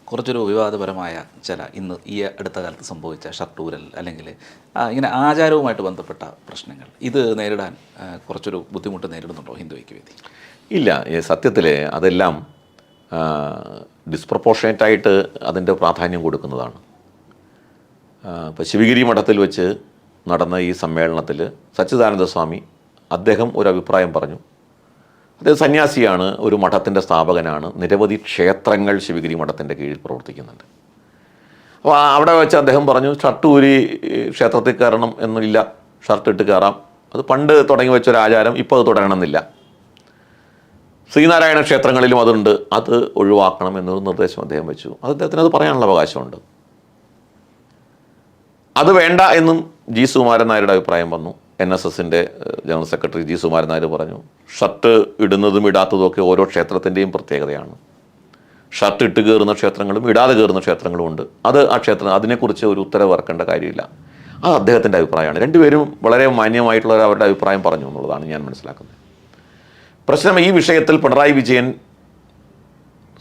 കുറച്ചൊരു വിവാദപരമായ ചില ഇന്ന് ഈ അടുത്ത കാലത്ത് സംഭവിച്ച ഷർട്ടൂരൽ അല്ലെങ്കിൽ ഇങ്ങനെ ആചാരവുമായിട്ട് ബന്ധപ്പെട്ട പ്രശ്നങ്ങൾ ഇത് നേരിടാൻ കുറച്ചൊരു ബുദ്ധിമുട്ട് നേരിടുന്നുണ്ടോ ഹിന്ദു ഐക്യവേദി? ഇല്ല, സത്യത്തിൽ അതെല്ലാം ഡിസ്പ്രപ്പോർഷനേറ്റായിട്ട് അതിൻ്റെ പ്രാധാന്യം കൊടുക്കുന്നതാണ്. ഇപ്പോൾ ശിവഗിരി മഠത്തിൽ വെച്ച് നടന്ന ഈ സമ്മേളനത്തിൽ സച്ചിദാനന്ദ സ്വാമി അദ്ദേഹം ഒരു അഭിപ്രായം പറഞ്ഞു. അദ്ദേഹം സന്യാസിയാണ്, ഒരു മഠത്തിൻ്റെ സ്ഥാപകനാണ്, നിരവധി ക്ഷേത്രങ്ങൾ ശിവഗിരി മഠത്തിൻ്റെ കീഴിൽ പ്രവർത്തിക്കുന്നുണ്ട്. അപ്പോൾ അവിടെ വെച്ച് അദ്ദേഹം പറഞ്ഞു ഷർട്ട് ഊരി ക്ഷേത്രത്തിൽ കയറണം എന്നില്ല, ഷർട്ട് ഇട്ട് കയറാം, അത് പണ്ട് തുടങ്ങി വെച്ചൊരു ആചാരം, ഇപ്പോൾ അത് തുടരണമെന്നില്ല. ശ്രീനാരായണ ക്ഷേത്രങ്ങളിലും അതുണ്ട്, അത് ഒഴിവാക്കണം എന്നൊരു നിർദ്ദേശം അദ്ദേഹം വെച്ചു. അത് അദ്ദേഹത്തിന് അത് പറയാനുള്ള അവകാശമുണ്ട്. അത് വേണ്ട എന്നും ജി സുകുമാരൻ നായരുടെ അഭിപ്രായം വന്നു. NSSൻ്റെ general secretary G Sukumaran Nair പറഞ്ഞു ഷർട്ട് ഇടുന്നതും ഇടാത്തതും ഒക്കെ ഓരോ ക്ഷേത്രത്തിൻ്റെയും പ്രത്യേകതയാണ്. ഷർട്ട് ഇട്ട് കയറുന്ന ക്ഷേത്രങ്ങളും ഇടാതെ കയറുന്ന ക്ഷേത്രങ്ങളും ഉണ്ട്. അത് ആ ക്ഷേത്രം അതിനെക്കുറിച്ച് ഒരു ഉത്തരവ് ഇറക്കേണ്ട കാര്യമില്ല. അത് അദ്ദേഹത്തിൻ്റെ അഭിപ്രായമാണ്. രണ്ടുപേരും വളരെ മാന്യമായിട്ടുള്ള അവരുടെ അഭിപ്രായം പറഞ്ഞു എന്നുള്ളതാണ് ഞാൻ മനസ്സിലാക്കുന്നത്. പ്രശ്നം ഈ വിഷയത്തിൽ പിണറായി വിജയൻ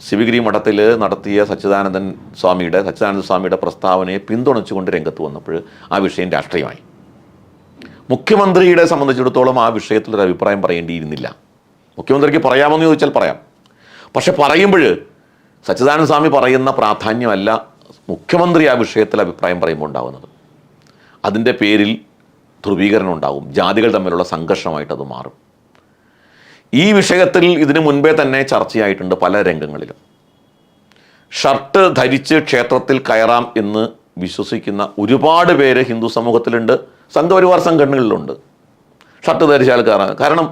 ശിവഗിരി മഠത്തിൽ നടത്തിയ സച്ചിദാനന്ദ സ്വാമിയുടെ പ്രസ്താവനയെ പിന്തുണച്ചുകൊണ്ട് രംഗത്ത് വന്നപ്പോൾ ആ വിഷയം രാഷ്ട്രീയമായി. മുഖ്യമന്ത്രിയുടെ സംബന്ധിച്ചിടത്തോളം ആ വിഷയത്തിലൊരു അഭിപ്രായം പറയേണ്ടിയിരുന്നില്ല. മുഖ്യമന്ത്രിക്ക് പറയാമെന്ന് ചോദിച്ചാൽ പറയാം. പക്ഷെ പറയുമ്പോൾ സച്ചിദാനന്ദ സ്വാമി പറയുന്ന പ്രാധാന്യമല്ല മുഖ്യമന്ത്രി ആ വിഷയത്തിൽ അഭിപ്രായം പറയുമ്പോൾ ഉണ്ടാകുന്നത്. അതിൻ്റെ പേരിൽ ധ്രുവീകരണം ഉണ്ടാകും, ജാതികൾ തമ്മിലുള്ള സംഘർഷമായിട്ട് അത് മാറും. ഈ വിഷയത്തിൽ ഇതിനു മുൻപേ തന്നെ ചർച്ചയായിട്ടുണ്ട് പല രംഗങ്ങളിലും. ഷർട്ട് ധരിച്ച് ക്ഷേത്രത്തിൽ കയറാം എന്ന് വിശ്വസിക്കുന്ന ഒരുപാട് പേര് ഹിന്ദു സമൂഹത്തിലുണ്ട്, സംഘപരിവാർ സംഘടനകളിലുണ്ട്. ഷർട്ട് ധരിച്ചാൽ കയറാം. കാരണം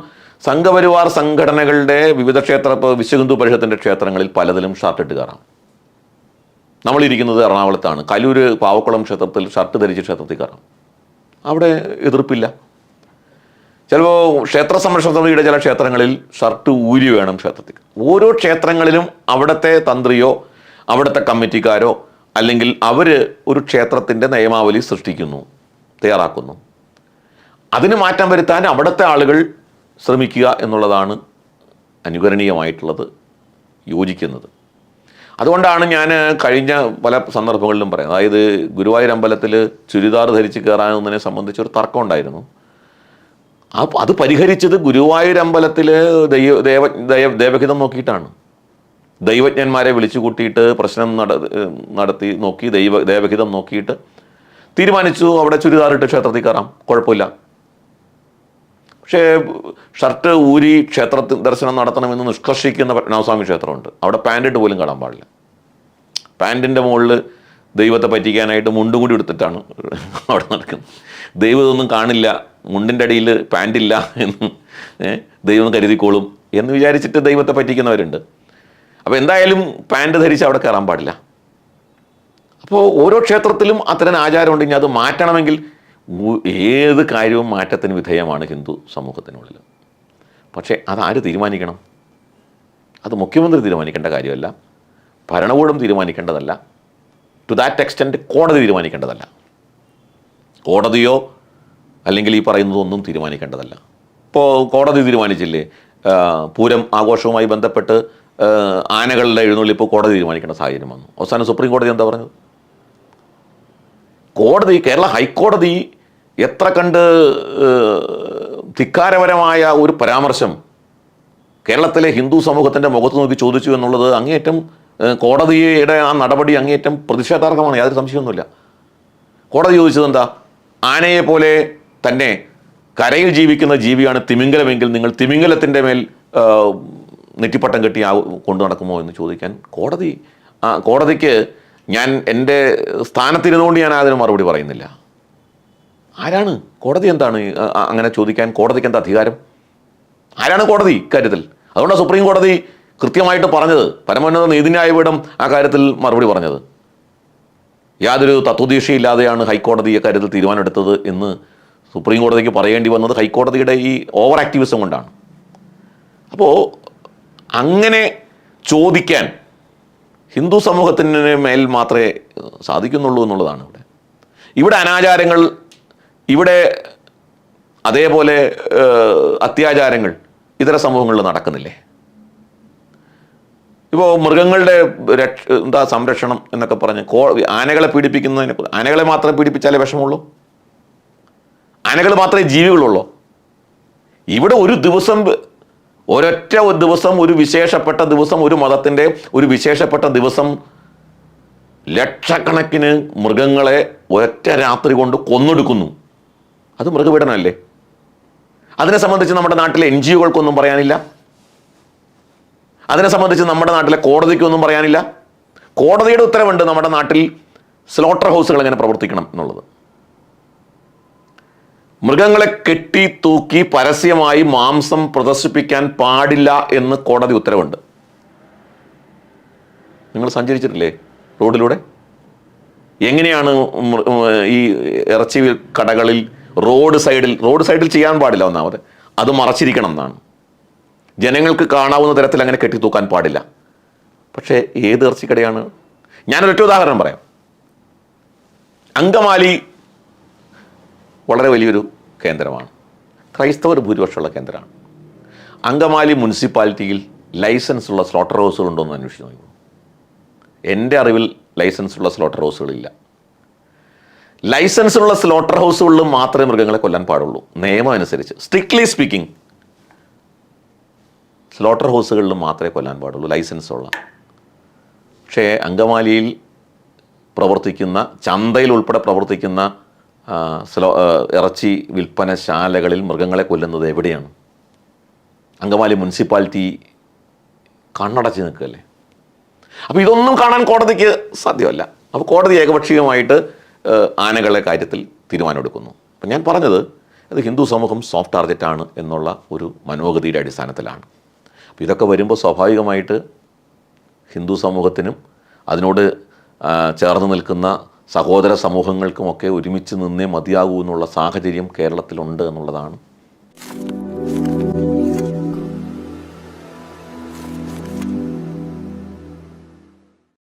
സംഘപരിവാർ സംഘടനകളുടെ വിവിധ ഇപ്പോൾ വിശ്വഹിന്ദു പരിഷത്തിൻ്റെ ക്ഷേത്രങ്ങളിൽ പലതിലും ഷർട്ട് ഇട്ട് കയറാം. നമ്മളിരിക്കുന്നത് എറണാകുളത്താണ്. കലൂർ പാവക്കുളം ക്ഷേത്രത്തിൽ ഷർട്ട് ധരിച്ച് ക്ഷേത്രത്തിൽ കയറാം, അവിടെ എതിർപ്പില്ല. ചിലപ്പോൾ ക്ഷേത്ര സംരക്ഷണ സമിതിയുടെ ചില ക്ഷേത്രങ്ങളിൽ ഷർട്ട് ഊരി വേണം ക്ഷേത്രത്തിൽ. ഓരോ ക്ഷേത്രങ്ങളിലും അവിടുത്തെ തന്ത്രിയോ അവിടുത്തെ കമ്മിറ്റിക്കാരോ അല്ലെങ്കിൽ അവർ ഒരു ക്ഷേത്രത്തിൻ്റെ നിയമാവലി സൃഷ്ടിക്കുന്നു, തയ്യാറാക്കുന്നു. അതിന് മാറ്റം വരുത്താൻ അവിടുത്തെ ആളുകൾ ശ്രമിക്കുക എന്നുള്ളതാണ് അനുകരണീയമായിട്ടുള്ളത്, യോജിക്കുന്നത്. അതുകൊണ്ടാണ് ഞാൻ കഴിഞ്ഞ പല സന്ദർഭങ്ങളിലും പറയാം. അതായത് ഗുരുവായൂർ അമ്പലത്തിൽ ചുരിദാർ ധരിച്ച് കയറാനൊന്നിനെ സംബന്ധിച്ചൊരു തർക്കം ഉണ്ടായിരുന്നു. അത് പരിഹരിച്ചത് ഗുരുവായൂർ അമ്പലത്തിൽ ദേവഹിതം നോക്കിയിട്ടാണ്. ദൈവജ്ഞന്മാരെ വിളിച്ചു കൂട്ടിയിട്ട് പ്രശ്നം നടത്തി നോക്കി ദേവഹിതം നോക്കിയിട്ട് തീരുമാനിച്ചു അവിടെ ചുരിദാറിട്ട് ക്ഷേത്രത്തിൽ കയറാം, കുഴപ്പമില്ല. പക്ഷേ ഷർട്ട് ഊരി ക്ഷേത്രത്തിൽ ദർശനം നടത്തണമെന്ന് നിഷ്കർഷിക്കുന്ന പത്മനാഭസ്വാമി ക്ഷേത്രമുണ്ട്. അവിടെ പാൻറ്റിട്ട് പോലും കാണാൻ പാടില്ല. പാൻറ്റിൻ്റെ മുകളിൽ ദൈവത്തെ പറ്റിക്കാനായിട്ട് മുണ്ടും കൂടി എടുത്തിട്ടാണ് അവിടെ നടക്കുന്നത്. ദൈവം ഇതൊന്നും കാണില്ല, മുണ്ടിൻ്റെ അടിയിൽ പാൻറ്റില്ല എന്ന് ദൈവം കരുതിക്കോളും എന്ന് വിചാരിച്ചിട്ട് ദൈവത്തെ പറ്റിക്കുന്നവരുണ്ട്. അപ്പോൾ എന്തായാലും പാൻറ്റ് ധരിച്ച് അവിടെ കയറാൻ പാടില്ല. അപ്പോൾ ഓരോ ക്ഷേത്രത്തിലും അത്തരം ആചാരം ഉണ്ടെങ്കിൽ അത് മാറ്റണമെങ്കിൽ ഏത് കാര്യവും മാറ്റത്തിന് വിധേയമാണ് ഹിന്ദു സമൂഹത്തിനുള്ളിൽ. പക്ഷേ അതാര് തീരുമാനിക്കണം? അത് മുഖ്യമന്ത്രി തീരുമാനിക്കേണ്ട കാര്യമല്ല, ഭരണകൂടം തീരുമാനിക്കേണ്ടതല്ല, ടു ദാറ്റ് എക്സ്റ്റെൻറ്റ് കോടതി തീരുമാനിക്കേണ്ടതല്ല, കോടതിയോ അല്ലെങ്കിൽ ഈ പറയുന്നതൊന്നും തീരുമാനിക്കേണ്ടതല്ല. ഇപ്പോൾ കോടതി തീരുമാനിച്ചില്ലേ പൂരം ആഘോഷവുമായി ബന്ധപ്പെട്ട് ആനകളുടെ എഴുന്നള്ളിപ്പ് കോടതി തീരുമാനിക്കേണ്ട സാഹചര്യം വന്നു. അവസാനം സുപ്രീം കോടതി എന്താ പറഞ്ഞത്? കേരള ഹൈക്കോടതി എത്ര കണ്ട് ധിക്കാരപരമായ ഒരു പരാമർശം കേരളത്തിലെ ഹിന്ദു സമൂഹത്തിൻ്റെ മുഖത്ത് നോക്കി ചോദിച്ചു എന്നുള്ളത് അങ്ങേയറ്റം കോടതിയുടെ ആ നടപടി അങ്ങേയറ്റം പ്രതിഷേധാർഹമാണ്, യാതൊരു സംശയമൊന്നുമില്ല. കോടതി ചോദിച്ചത് എന്താ? ആനയെ പോലെ തന്നെ കരയിൽ ജീവിക്കുന്ന ജീവിയാണ് തിമിംഗലമെങ്കിൽ നിങ്ങൾ തിമിംഗലത്തിൻ്റെ മേൽ നെറ്റിപ്പട്ടം കെട്ടി കൊണ്ടു നടക്കുമോ എന്ന് ചോദിക്കാൻ കോടതിക്ക് ഞാൻ എൻ്റെ സ്ഥാനത്തിരുന്നുകൊണ്ട് ഞാൻ അതിന് മറുപടി പറയുന്നില്ല. ആരാണ് കോടതി? എന്താണ് അങ്ങനെ ചോദിക്കാൻ കോടതിക്ക് എന്താ അധികാരം? ആരാണ് കോടതി ഇക്കാര്യത്തിൽ? അതുകൊണ്ടാണ് സുപ്രീം കോടതി കൃത്യമായിട്ട് പറഞ്ഞത്, പരമോന്നത നീതിന്യായപീഠം ആ കാര്യത്തിൽ മറുപടി പറഞ്ഞത്. യാതൊരു തത്വദീക്ഷയില്ലാതെയാണ് ഹൈക്കോടതി ഇക്കാര്യത്തിൽ തീരുമാനമെടുത്തത് എന്ന് സുപ്രീം കോടതിക്ക് പറയേണ്ടി വന്നത് ഹൈക്കോടതിയുടെ ഈ ഓവർ ആക്ടിവിസം കൊണ്ടാണ്. അപ്പോൾ അങ്ങനെ ചോദിക്കാൻ ഹിന്ദു സമൂഹത്തിന് മേൽ മാത്രമേ സാധിക്കുന്നുള്ളൂ എന്നുള്ളതാണ്. ഇവിടെ അനാചാരങ്ങൾ, ഇവിടെ അതേപോലെ അത്യാചാരങ്ങൾ ഇതര സമൂഹങ്ങളിൽ നടക്കുന്നില്ലേ? ഇപ്പോൾ മൃഗങ്ങളുടെ സംരക്ഷണം എന്നൊക്കെ പറഞ്ഞ് ആനകളെ പീഡിപ്പിക്കുന്നതിനെ, ആനകളെ മാത്രമേ പീഡിപ്പിച്ചാലേ വിഷമുള്ളൂ? ആനകൾ മാത്രമേ ജീവികളുള്ളൂ? ഇവിടെ ഒരു ദിവസം, ഒരൊറ്റ ദിവസം, ഒരു വിശേഷപ്പെട്ട ദിവസം, ഒരു മതത്തിൻ്റെ ഒരു വിശേഷപ്പെട്ട ദിവസം ലക്ഷക്കണക്കിന് മൃഗങ്ങളെ ഒരൊറ്റ രാത്രി കൊണ്ട് കൊന്നൊടുക്കുന്നു. അത് മൃഗപീഡനമല്ലേ? അതിനെ സംബന്ധിച്ച് നമ്മുടെ നാട്ടിലെ NGOകൾക്കൊന്നും പറയാനില്ല. അതിനെ സംബന്ധിച്ച് നമ്മുടെ നാട്ടിലെ കോടതിക്കൊന്നും പറയാനില്ല. കോടതിയുടെ ഉത്തരവുണ്ട് നമ്മുടെ നാട്ടിൽ സ്ലോട്ടർ ഹൗസുകൾ എങ്ങനെ പ്രവർത്തിക്കണം എന്നുള്ളത്. മൃഗങ്ങളെ കെട്ടി തൂക്കി പരസ്യമായി മാംസം പ്രദർശിപ്പിക്കാൻ പാടില്ല എന്ന് കോടതി ഉത്തരവുണ്ട്. നിങ്ങൾ സഞ്ചരിച്ചിട്ടില്ലേ റോഡിലൂടെ? എങ്ങനെയാണ് ഈ ഇറച്ചി കടകളിൽ റോഡ് സൈഡിൽ ചെയ്യാൻ പാടില്ല, ഒന്നാമത് അത് മറച്ചിരിക്കണം എന്നാണ്. ജനങ്ങൾക്ക് കാണാവുന്ന തരത്തിൽ അങ്ങനെ കെട്ടി തൂക്കാൻ പാടില്ല. പക്ഷേ ഏത് ഇറച്ചിക്കടയാണ്? ഞാനൊരൊറ്റ ഉദാഹരണം പറയാം. അങ്കമാലി വളരെ വലിയൊരു കേന്ദ്രമാണ്, ക്രൈസ്തവർ ഭൂരിപക്ഷമുള്ള കേന്ദ്രമാണ്. അങ്കമാലി മുനിസിപ്പാലിറ്റിയിൽ ലൈസൻസ് ഉള്ള സ്ലോട്ടർ ഹൗസുകളുണ്ടോ എന്ന് അന്വേഷിച്ച് നോക്കൂ. എൻ്റെ അറിവിൽ ലൈസൻസ് ഉള്ള സ്ലോട്ടർ ഹൗസുകളില്ല. ലൈസൻസ് ഉള്ള സ്ലോട്ടർ ഹൗസുകളിൽ മാത്രമേ മൃഗങ്ങളെ കൊല്ലാൻ പാടുള്ളൂ നിയമം അനുസരിച്ച്. സ്ട്രിക്ട്ലി സ്പീക്കിംഗ് സ്ലോട്ടർ ഹൗസുകളിൽ മാത്രമേ കൊല്ലാൻ പാടുള്ളൂ ലൈസൻസ് ഉള്ള. പക്ഷേ അങ്കമാലിയിൽ പ്രവർത്തിക്കുന്ന, ചന്തയിൽ ഉൾപ്പെടെ പ്രവർത്തിക്കുന്ന ഇറച്ചി വിൽപ്പനശാലകളിൽ മൃഗങ്ങളെ കൊല്ലുന്നത് എവിടെയാണ്? അങ്കമാലി മുനിസിപ്പാലിറ്റി കണ്ണടച്ച് നിൽക്കുകയല്ലേ? അപ്പോൾ ഇതൊന്നും കാണാൻ കോടതിക്ക് സാധ്യമല്ല. അപ്പോൾ കോടതി ഏകപക്ഷീയമായിട്ട് ആനകളുടെ കാര്യത്തിൽ തീരുമാനമെടുക്കുന്നു. അപ്പം ഞാൻ പറഞ്ഞത് അത് ഹിന്ദു സമൂഹം സോഫ്റ്റ് ടാർഗറ്റാണ് എന്നുള്ള ഒരു മനോഗതിയുടെ അടിസ്ഥാനത്തിലാണ്. അപ്പോൾ ഇതൊക്കെ വരുമ്പോൾ സ്വാഭാവികമായിട്ട് ഹിന്ദു സമൂഹത്തിനും അതിനോട് ചേർന്ന് നിൽക്കുന്ന സഹോദര സമൂഹങ്ങൾക്കുമൊക്കെ ഒരുമിച്ച് നിന്നേ മതിയാകൂ എന്നുള്ള സാഹചര്യം കേരളത്തിലുണ്ട് എന്നുള്ളതാണ്